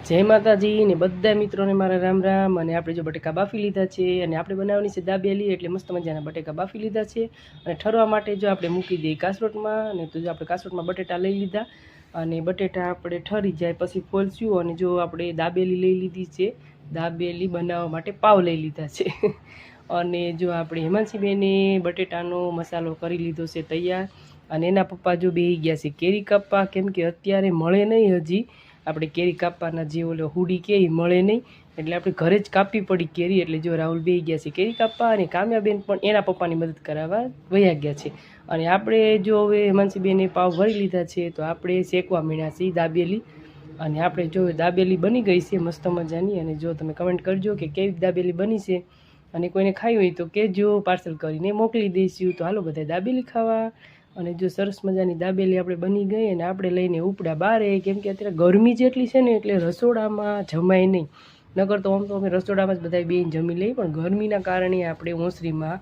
જય માતાજી ને બધા મિત્રોને મારા રામ રામ। અને આપણે જો બટેકા બાફી લીધા છે અને આપણે બનાવવાની છે દાબેલી, એટલે મસ્ત મજાના બટેકા બાફી લીધા છે અને ઠરવા માટે જો આપણે મૂકી દઈએ કાસરોટમાં। અને તો જો આપણે કાસરોટમાં બટેટા લઈ લીધા અને બટેટા આપણે ઠરી જાય પછી ફોલશું। અને જો આપણે દાબેલી લઈ લીધી છે, દાબેલી બનાવવા માટે પાવ લઈ લીધા છે અને જો આપણે હેમાંસીબેને બટેટાનો મસાલો કરી લીધો છે તૈયાર। અને એના પપ્પા જો બેહી ગયા છે કેરી કાપવા, કેમ કે અત્યારે મળે નહીં હજી આપણે કેરી કાપવાના જે ઓલો હુડી કે એ મળે નહીં, એટલે આપણે ઘરે જ કાપવી પડી કેરી। એટલે જો રાહુલ બેહી ગયા છે કેરી કાપવા અને કામ્યાબેન પણ એના પપ્પાની મદદ કરાવવા વયા ગયા છે। અને આપણે જો હવે હેમાંસીબેને પાવ ભરી લીધા છે તો આપણે શેકવા માંડ્યા છીએ દાબેલી। અને આપણે જો દાબેલી બની ગઈ છે મસ્ત મજાની। અને જો તમે કમેન્ટ કરજો કે કેવી દાબેલી બની છે અને કોઈને ખાઈ હોય તો કહેજો, પાર્સલ કરીને મોકલી દઈશું। તો હાલો બધા દાબેલી ખાવા। અને જો સરસ મજાની દાબેલી આપણે બની ગઈ અને આપણે લઈને ઉપડ્યા બારે, કેમ કે અત્યારે ગરમી જેટલી છે ને એટલે રસોડામાં જમાય નહીં। નકર તો આમ તો અમે રસોડામાં જ બધા બેન જમી લઈએ, પણ ગરમીના કારણે આપણે ઓસરીમાં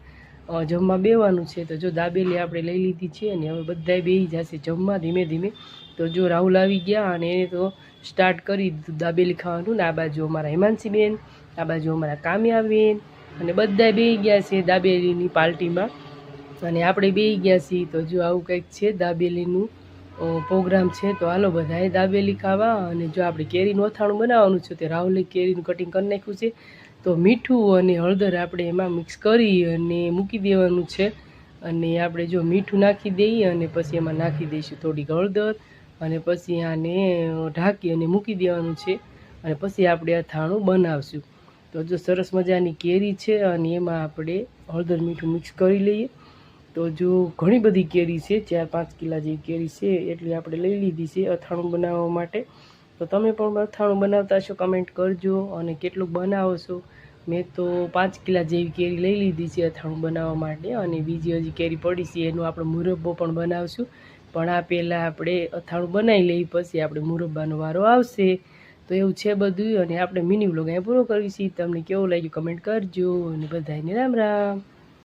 જમવા બેવાનું છે। તો જો દાબેલી આપણે લઈ લીધી છે અને હવે બધાય બેસી જશે જમવા ધીમે ધીમે। તો જો રાહુલ આવી ગયા અને એને તો સ્ટાર્ટ કરી દીધું દાબેલી ખાવાનું। ને આ બાજુ અમારા હેમાંસીબેન, આ બાજુ અમારા કામ્યાબેન અને બધાય બેસી ગયા છે દાબેલીની પાર્ટીમાં અને આપણે બેસી ગયા છીએ। તો જો આવું કંઈક છે દાબેલીનું પ્રોગ્રામ છે। તો હાલો બધાએ દાબેલી ખાવા। અને જો આપણે કેરીનું અથાણું બનાવવાનું છે, તો રાહુલે કેરીનું કટિંગ કરી નાખ્યું છે। તો મીઠું અને હળદર આપણે એમાં મિક્સ કરી અને મૂકી દેવાનું છે। અને આપણે જો મીઠું નાખી દઈએ અને પછી એમાં નાખી દઈશું થોડીક હળદર અને પછી આને ઢાંકી અને મૂકી દેવાનું છે। અને પછી આપણે અથાણું બનાવશું। તો જો સરસ મજાની કેરી છે અને એમાં આપણે હળદર મીઠું મિક્સ કરી લઈએ। તો જો ઘણી બધી કેરી છે, 4-5 કિલા જેવી કેરી છે, એટલી આપણે લઈ લીધી છે અથાણું બનાવવા માટે। તો તમે પણ અથાણું બનાવતા છો કમેન્ટ કરજો અને કેટલું બનાવો છો। મેં તો 5 કિલા જેવી કેરી લઈ લીધી છે અથાણું બનાવવા માટે, અને બીજી હજી કેરી પડી છે એનો આપણે મુરબ્બો પણ બનાવશું। પણ આ પહેલાં આપણે અથાણું બનાવી લઈએ, પછી આપણે મુરબ્બાનો વારો આવશે। તો એવું છે બધું। અને આપણે મિની વ્લોગ અહીંયા પૂરો કરીશું। તમને કેવું લાગ્યું કમેન્ટ કરજો અને બધાને રામ રામ।